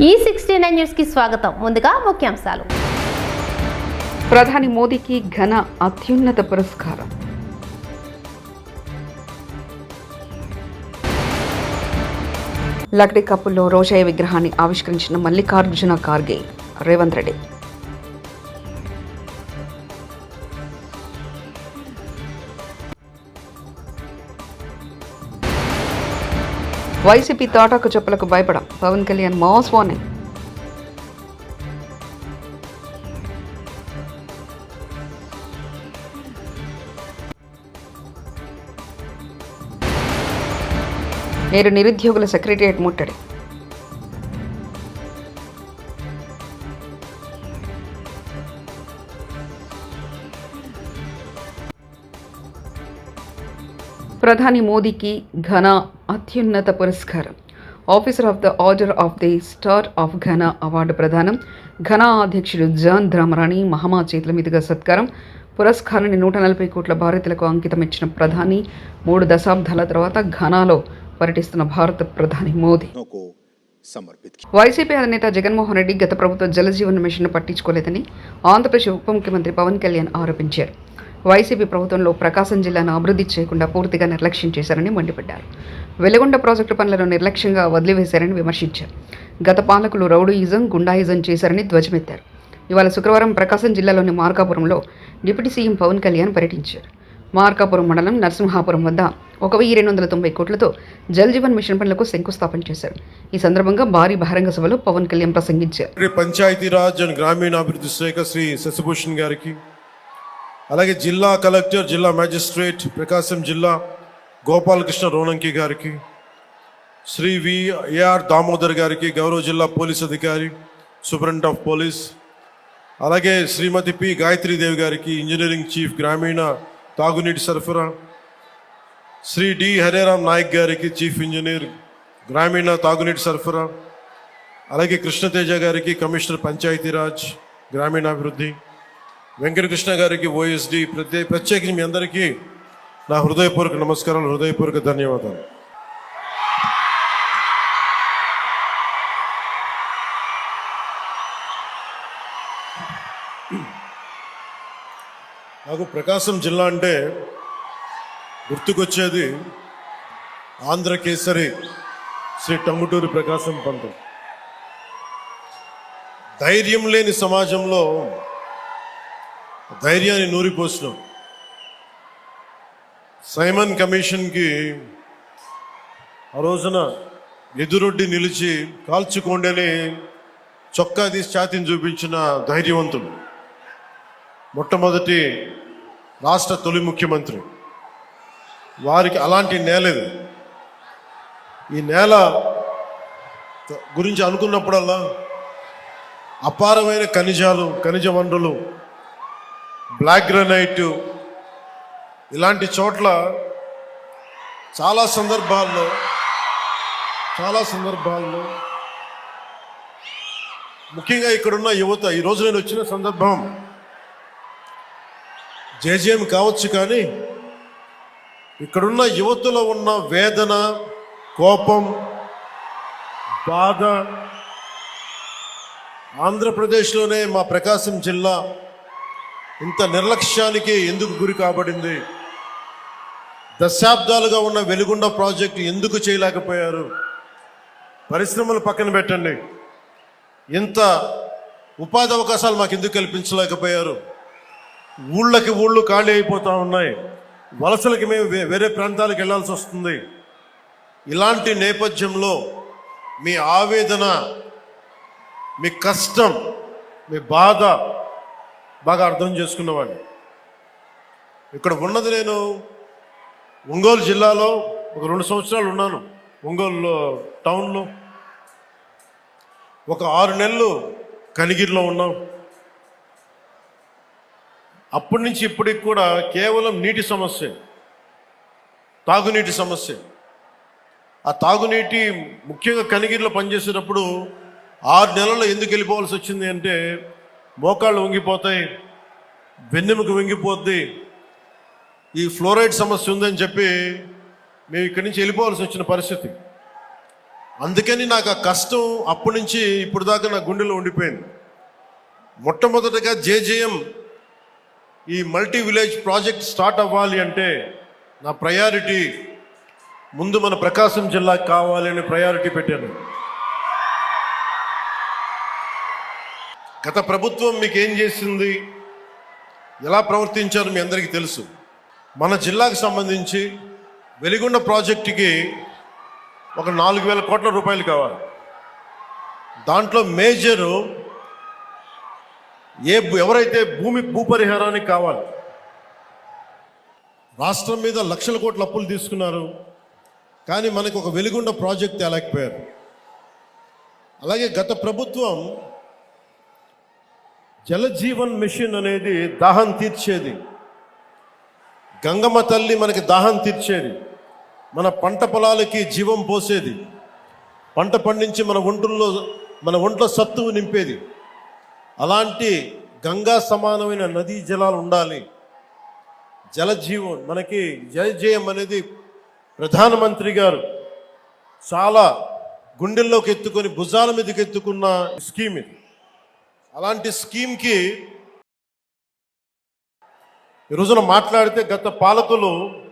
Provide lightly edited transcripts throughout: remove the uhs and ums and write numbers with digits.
E69 news కి స్వాగతం. ముందుగా ముఖ్యాంశాలు. ప్రధాని మోదీకి ఘన అత్యున్నత పురస్కారం. లక్డీ కప్పుల్లో రోషయ్య విగ్రహాన్ని ఆవిష్కరించిన మల్లికార్జున ఖార్గే, రేవంత్ రెడ్డి. వైసీపీ తాటాకు చెప్పులకు భయపడం, పవన్ కళ్యాణ్ మాస్ వార్నింగ్. నేడు నిరుద్యోగుల సెక్రటేరియట్ ముట్టడి. ప్రధాని మోదీకి ఘన అత్యున్నత పురస్కారం. Officer of the order of the star of Ghana award ప్రదానం. ఘనా అధ్యక్షుడు జాన్ డ్రామరాణి మహమ్మా చేతుల మీదుగా సత్కారం. పురస్కారాన్ని 140 కోట్ల భారతీయులకు అంకితం ఇచ్చిన ప్రధాని 3 దశాబ్దాల తర్వాత ఘనాలో పర్యటిస్తున్న భారత ప్రధాని మోదీ. వైసీపీ అధినేత జగన్మోహన్ రెడ్డి గత ప్రభుత్వ జలజీవన్ మిషన్ పట్టించుకోలేదని ఆంధ్రప్రదేశ్ ఉప ముఖ్యమంత్రి పవన్ కళ్యాణ్ ఆరోపించారు. వైసీపీ ప్రభుత్వంలో ప్రకాశం జిల్లాను అభివృద్ధి చేయకుండా పూర్తిగా నిర్లక్ష్యం చేశారని మండిపడ్డారు. వెలుగొండ ప్రాజెక్టు పనులను నిర్లక్ష్యంగా వదిలివేశారని విమర్శించారు. గత పాలకులు రౌడీయిజం, గుండాయిజం చేశారని ధ్వజమెత్తారు. ఇవాళ శుక్రవారం ప్రకాశం జిల్లాలోని మార్కాపురంలో డిప్యూటీ సీఎం పవన్ కళ్యాణ్ పర్యటించారు. మార్కాపురం మండలం నరసింహాపురం వద్ద 1290 కోట్లతో జల్ జీవన్ మిషన్ పనులకు శంకుస్థాపన చేశారు. ఈ సందర్భంగా భారీ బహిరంగ సభలో పవన్ కళ్యాణ్ ప్రసంగించారు. పంచాయతీరాజ్ అండ్ గ్రామీణాభివృద్ధి శాఖ శ్రీ శశిభూషణ్ గారికి, అలాగే జిల్లా కలెక్టర్, జిల్లా మ్యాజిస్ట్రేట్ ప్రకాశం జిల్లా గోపాలకృష్ణ రోనంకి గారికి, శ్రీ విఆర్ దామోదర్ గారికి, గౌరవ జిల్లా పోలీస్ అధికారి సూపరింటెండెంట్ ఆఫ్ పోలీస్, అలాగే శ్రీమతి పి గాయత్రీదేవి గారికి, ఇంజనీరింగ్ చీఫ్ గ్రామీణ తాగునీటి సరఫరా, శ్రీ డి హరేరామ్ నాయక్ గారికి, చీఫ్ ఇంజనీర్ గ్రామీణ తాగునీటి సరఫరా, అలాగే కృష్ణతేజ గారికి, కమిషనర్ పంచాయతీరాజ్ గ్రామీణాభివృద్ధి, వెంకటకృష్ణ గారికి, ఓఎస్డి, ప్రత్యేకించి మీ అందరికీ నా హృదయపూర్వక నమస్కారాలు, హృదయపూర్వక ధన్యవాదాలు. నాకు ప్రకాశం జిల్లా అంటే గుర్తుకొచ్చేది ఆంధ్రకేసరి శ్రీ టంగుటూరి ప్రకాశం పంతులు. ధైర్యం లేని సమాజంలో ధైర్యాన్ని నూరిపోసినాం. సైమన్ కమిషన్కి ఆ రోజున ఎదురొడ్డి నిలిచి కాల్చుకోండని చొక్కా తీసి ఛాతీని చూపించిన ధైర్యవంతుడు, మొట్టమొదటి రాష్ట్ర తొలి ముఖ్యమంత్రి. వారికి అలాంటి నేల ఇది. ఈ నేల గురించి అనుకున్నప్పుడల్లా అపారమైన ఖనిజ వనరులు, బ్లాక్ గ్రానైట్, ఇలాంటి చోట్ల చాలా సందర్భాల్లో ముఖ్యంగా ఇక్కడున్న యువత, ఈరోజు నేను వచ్చిన సందర్భం జేజేఎం కావచ్చు, కానీ ఇక్కడున్న యువతలో ఉన్న వేదన, కోపం, బాధ, ఆంధ్రప్రదేశ్లోనే మా ప్రకాశం జిల్లా ఇంత నిర్లక్ష్యానికి ఎందుకు గురి కాబడింది, దశాబ్దాలుగా ఉన్న వెలుగొండ ప్రాజెక్టు ఎందుకు చేయలేకపోయారు, పరిశ్రమలు పక్కన పెట్టండి, ఇంత ఉపాధి అవకాశాలు మాకు ఎందుకు కల్పించలేకపోయారు, ఊళ్ళు ఖాళీ అయిపోతూ ఉన్నాయి, వలసలకి మేము వేరే ప్రాంతాలకు వెళ్ళాల్సి వస్తుంది. ఇలాంటి నేపథ్యంలో మీ ఆవేదన, మీ కష్టం, మీ బాధ బాగా అర్థం చేసుకున్నవాడిని. ఇక్కడ ఉన్నది, నేను ఒంగోలు జిల్లాలో ఒక 2 సంవత్సరాలు ఉన్నాను. ఒంగోలు టౌన్లో ఒక 6 నెలలు కనిగిరిలో ఉన్నాం. అప్పటి నుంచి ఇప్పటికి కూడా కేవలం నీటి సమస్య, తాగునీటి సమస్య. ఆ తాగునీటి ముఖ్యంగా కనిగిరిలో పనిచేసేటప్పుడు 6 నెలల్లో ఎందుకు వెళ్ళిపోవాల్సి వచ్చింది అంటే, మోకాళ్ళు వంగిపోతాయి, వెన్నెముక వంగిపోద్ది, ఈ ఫ్లోరైడ్ సమస్య ఉందని చెప్పి మేము ఇక్కడి నుంచి వెళ్ళిపోవాల్సి వచ్చిన పరిస్థితి. అందుకని నాకు ఆ కష్టం అప్పటి నుంచి ఇప్పుడు దాకా నా గుండెలో ఉండిపోయింది. మొట్టమొదటగా జేజేఎం ఈ మల్టీ విలేజ్ ప్రాజెక్ట్ స్టార్ట్ అవ్వాలి అంటే నా ప్రయారిటీ ముందు మన ప్రకాశం జిల్లాకి కావాలి అని ప్రయారిటీ పెట్టాను. గత ప్రభుత్వం మీకు ఏం చేసింది, ఎలా ప్రవర్తించారు మీ అందరికీ తెలుసు. మన జిల్లాకు సంబంధించి వెలిగొండ ప్రాజెక్టుకి ఒక 4,000 కోట్ల రూపాయలు కావాలి. దాంట్లో మేజరు ఎవరైతే భూపరిహారానికి కావాలి. రాష్ట్రం మీద లక్షల కోట్ల అప్పులు తీసుకున్నారు, కానీ మనకు ఒక వెలిగొండ ప్రాజెక్ట్ తేలేకపోయారు. అలాగే గత ప్రభుత్వం జలజీవన్ మిషన్ అనేది దాహం తీర్చేది, గంగమ్మ తల్లి మనకి దాహం తీర్చేది, మన పంట పొలాలకి జీవం పోసేది, పంట పండించి మన ఒంట్లో సత్తువు నింపేది. అలాంటి గంగా సమానమైన నదీ జలాలు ఉండాలి. జలజీవన్ మనకి జలజీవం అనేది ప్రధానమంత్రి గారు చాలా గుండెల్లోకి ఎత్తుకొని భుజాల మీదకి ఎత్తుకున్న స్కీమ్ ఇది. అలాంటి స్కీమ్కి ఈ రోజున మాట్లాడితే గత పాలకులు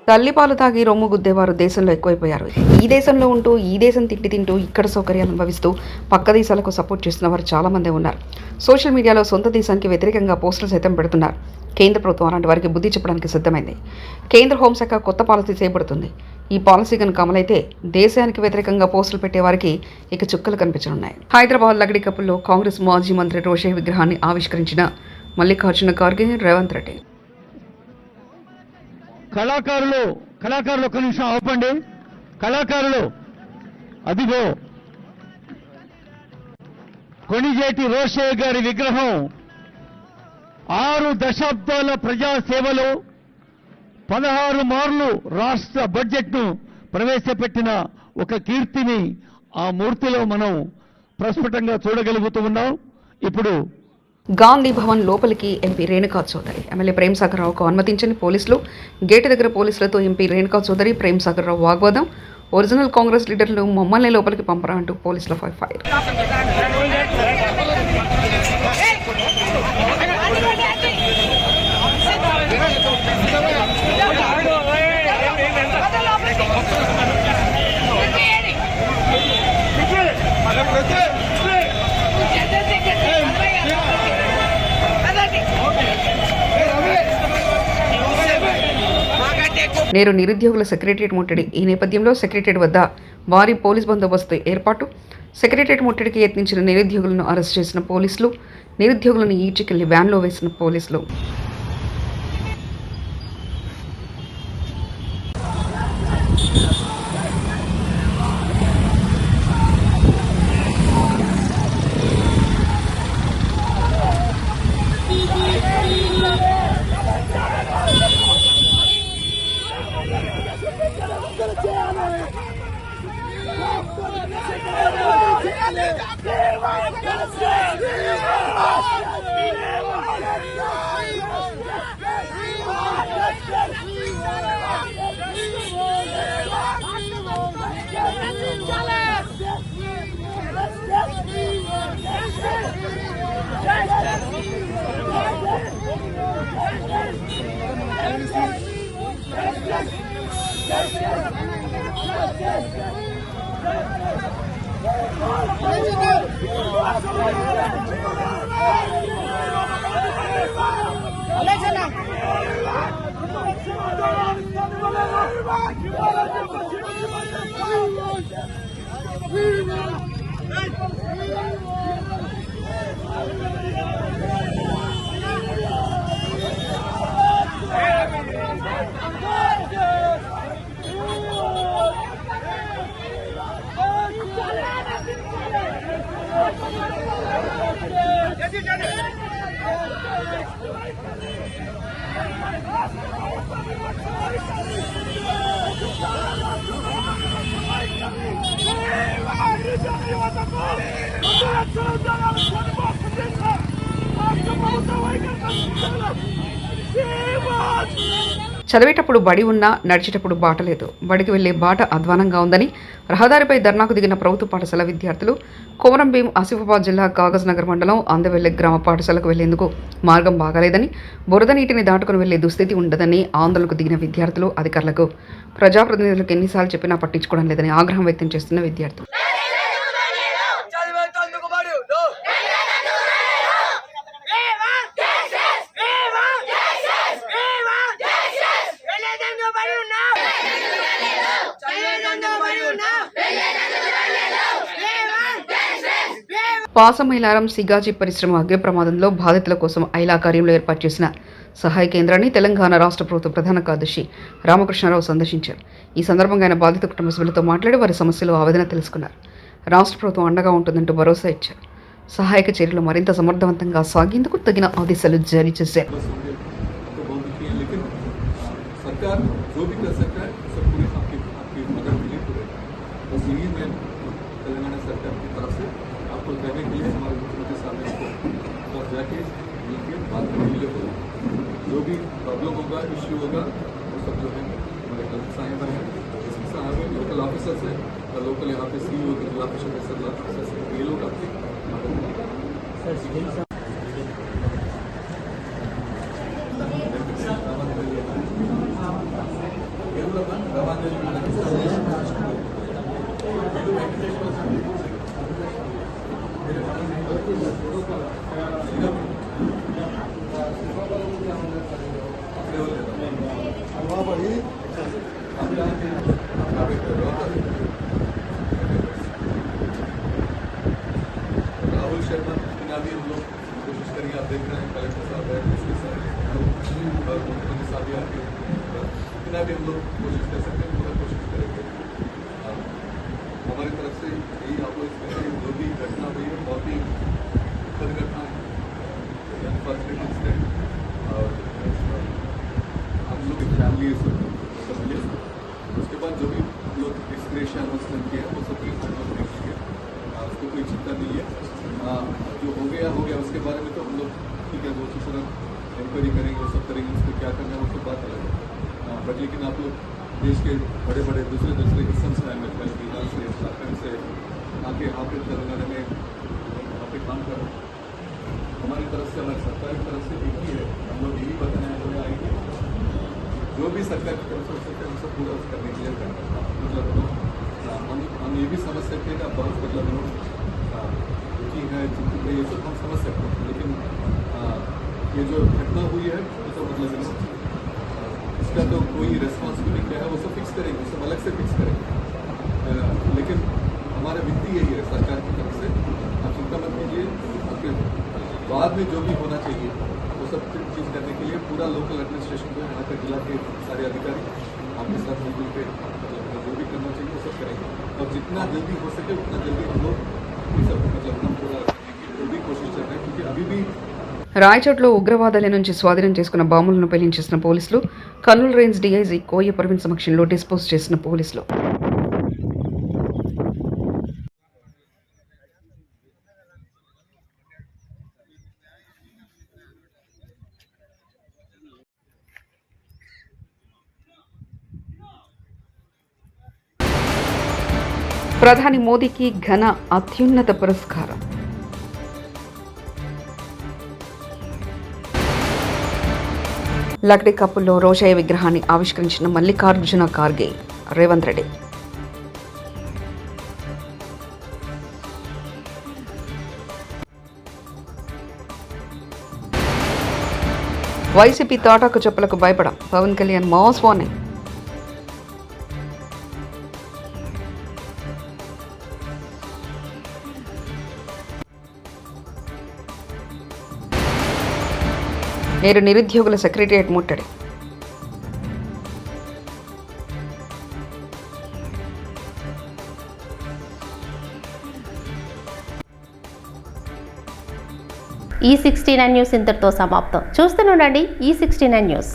తల్లిపాలు తాగి రొమ్ము గుద్దేవారు దేశంలో ఎక్కువైపోయారు. ఈ దేశంలో ఉంటూ ఈ దేశం తింటూ ఇక్కడ సౌకర్యాలు అనుభవిస్తూ పక్క దేశాలకు సపోర్ట్ చేస్తున్న వారు చాలా మందే ఉన్నారు. సోషల్ మీడియాలో సొంత దేశానికి వ్యతిరేకంగా పోస్టులు సైతం పెడుతున్నారు. కేంద్ర ప్రభుత్వం అలాంటి వారికి బుద్ధి చెప్పడానికి సిద్ధమైంది. కేంద్ర హోంశాఖ కొత్త పాలసీ చేయబడుతుంది. ఈ పాలసీ కనుక అమలైతే దేశానికి వ్యతిరేకంగా పోస్టులు పెట్టే వారికి ఇక చుక్కలు కనిపించనున్నాయి. హైదరాబాద్ లగడికప్పుల్లో కాంగ్రెస్ మాజీ మంత్రి రోషే విగ్రహాన్ని ఆవిష్కరించిన మల్లికార్జున ఖార్గే, రేవంత్ రెడ్డి. కళాకారులు ఒక నిమిషం ఆపండి. కళాకారులు అదిగో కొణిజేటి రోషయ్య గారి విగ్రహం 6 దశాబ్దాల ప్రజాసేవలో 16 మార్లు రాష్ట్ర బడ్జెట్ను ప్రవేశపెట్టిన ఒక కీర్తిని ఆ మూర్తిలో మనం ప్రస్ఫుటంగా చూడగలుగుతూ ఉన్నాం. ఇప్పుడు గాంధీ భవన్ లోపలికి ఎంపీ రేణుకా చౌదరి, ఎమ్మెల్యే ప్రేమ్ సాగర్ రావుకు అనుమతించని పోలీసులు. గేటు దగ్గర పోలీసులతో ఎంపీ రేణుకా చౌదరి, ప్రేమ్ సాగర్ రావు వాగ్వాదం. ఒరిజినల్ కాంగ్రెస్ లీడర్లు మమ్మల్ని లోపలికి పంపరా అంటూ పోలీసుల ఫైర్. నేరు నిరుద్యోగుల సెక్రటరియట్ ముట్టడి. ఈ నేపథ్యంలో సెక్రటరియట్ వద్ద భారీ పోలీస్ బందోబస్తు ఏర్పాటు. సెక్రటరియట్ ముట్టడికి యత్నించిన నిరుద్యోగులను అరెస్ట్ చేసిన పోలీసులు, నిరుద్యోగులను ఈడ్చుకెళ్లి వ్యాన్లో వేసిన పోలీసులు. చదివేటప్పుడు బడి ఉన్నా నడిచేటప్పుడు బాట లేదు. బడికి వెళ్లే బాట అధ్వానంగా ఉందని రహదారిపై ధర్నాకు దిగిన ప్రభుత్వ పాఠశాల విద్యార్థులు కొమరం భీం ఆసిఫాబాద్ జిల్లా కాగజ్ నగర్ మండలం అందవెల్లి గ్రామ పాఠశాలకు వెళ్లేందుకు మార్గం బాగాలేదని, బురద నీటిని దాటుకుని వెళ్లే దుస్థితి ఉండదని ఆందోళనకు దిగిన విద్యార్థులు అధికారులకు, ప్రజాప్రతినిధులకు ఎన్నిసార్లు చెప్పినా పట్టించుకోవడం లేదని ఆగ్రహం వ్యక్తం చేస్తున్న విద్యార్థులు. పాసమైలారం సిగాజీ పరిశ్రమ అగ్ని ప్రమాదంలో బాధితుల కోసం ఐలా కార్యంలో ఏర్పాటు చేసిన సహాయ కేంద్రాన్ని తెలంగాణ రాష్ట్ర ప్రభుత్వ ప్రధాన కార్యదర్శి రామకృష్ణారావు సందర్శించారు. ఈ సందర్భంగా ఆయన బాధిత కుటుంబ సభ్యులతో మాట్లాడి వారి సమస్యలు ఆవేదన తెలుసుకున్నారు. రాష్ట్ర ప్రభుత్వం అండగా ఉంటుందంటూ భరోసా ఇచ్చారు. సహాయక చర్యలు మరింత సమర్థవంతంగా సాగేందుకు తగిన ఆదేశాలు జారీ చేశారు. सरकार जो भी कर सकता है सब पूरी आपकी मदद के लिए पूरे बस यही मैं तेलंगाना सरकार की तरफ से आपको कहने के लिए हमारे मुख्यमंत्री साहब ने इसको और जाके मिलकर बात करने के लिए बोला. जो भी प्रॉब्लम होगा, इश्यू होगा, वो सब जो है हमारे कलेक्टर साहब हैं, एसपी साहब हैं, लोकल ऑफिसर्स हैं और लोकल यहाँ पे CEO के जिला परिषद ऑफिसर्स हैं, ये लोग आपकी मदद राहुल शर्मा बिना भी हम लोग कोशिश करेंगे. आप देख रहे हैं कलेक्टर साहब है, एसपी साहब और मुख्यमंत्री साहब भी आपके बिना भी हम लोग कोशिश कर सकते हैं, पूरा कोशिश करेंगे. हमारी तरफ से यही आप लोग जो भी घटना हुई है बहुत ही दुखद घटना है, अनफॉर्चुनेट इंसिडेंट और हम लोग की फैमिली सब मिले. उसके बाद जो भी लोग एक्सप्रेशन मुस्लिम के हैं वो सब हम लोग देखेंगे. उसको कोई चिंता नहीं है. जो हो गया उसके बारे में तो हम लोग ठीक है वो दूसरा इंक्वायरी करेंगे, वो सब करेंगे, उसको क्या करना है वो सब बात अलग है. बट लेकिन आप लोग देश के बड़े बड़े दूसरे हिस्सों से आए, मतलब बिहार से, झारखंड से आके यहाँ पे तेलंगाना में यहाँ पे काम कर रहे हैं. हमारी तरफ से, हमारी सरकार की तरफ से एक ही है, हम लोग यही बताने आएंगे जो भी सरकार की तरफ से हो सकता है उसे पूरा करने के लिए करना. मतलब हम ये भी समझ सकते हैं कि बहुत मतलब दुखी है, चिंतित है, ये सब हम समझ सकते हैं. लेकिन ये जो घटना हुई है वो सब मतलब इसका तो कोई रिस्पॉन्सिबिलिटी क्या है वो सब फिक्स करेंगे, वो सब अलग से फिक्स करेंगे. लेकिन हमारा विनती यही है सरकार की तरफ से, आप चिंता मत कीजिए. आपके बाद में जो भी होना चाहिए वो सब चीज़ करने के लिए पूरा लोकल एडमिनिस्ट्रेशन को, यहाँ तक जिला के सारे अधिकारी आपके साथ मिलजुल के मतलब जो भी करना चाहिए वो सब करेंगे. और जितना जल्दी हो सके उतना जल्दी हम लोग ये सब मतलब हम पूरा जो भी कोशिश कर रहे हैं, क्योंकि अभी भी రాయచోట్లో ఉగ్రవాదుల నుంచి స్వాధీనం చేసుకున్న బాంబులను పేలించేసిన పోలీసులు, కర్నూలు రేంజ్ డీఐజీ కోయ ప్రవీణ్ సమక్షంలో డిస్పోజ్ చేసిన పోలీసులు. ప్రధాని మోదీకి ఘన అత్యున్నత పురస్కారం. లక్డీ కప్పుల్లో రోషయ్య విగ్రహాన్ని ఆవిష్కరించిన మల్లికార్జున ఖార్గే, రేవంత్ రెడ్డి. వైసీపీ తాటాకు చెప్పులకు భయపడం, పవన్ కళ్యాణ్ మాస్ వార్నింగ్. నేడు నిరుద్యోగుల సెక్రటేరియట్ ముట్టడి. ఈ 69 న్యూస్ ఇంతటితో సమాప్తం. చూస్తూనే ఉండండి ఈ 69 న్యూస్.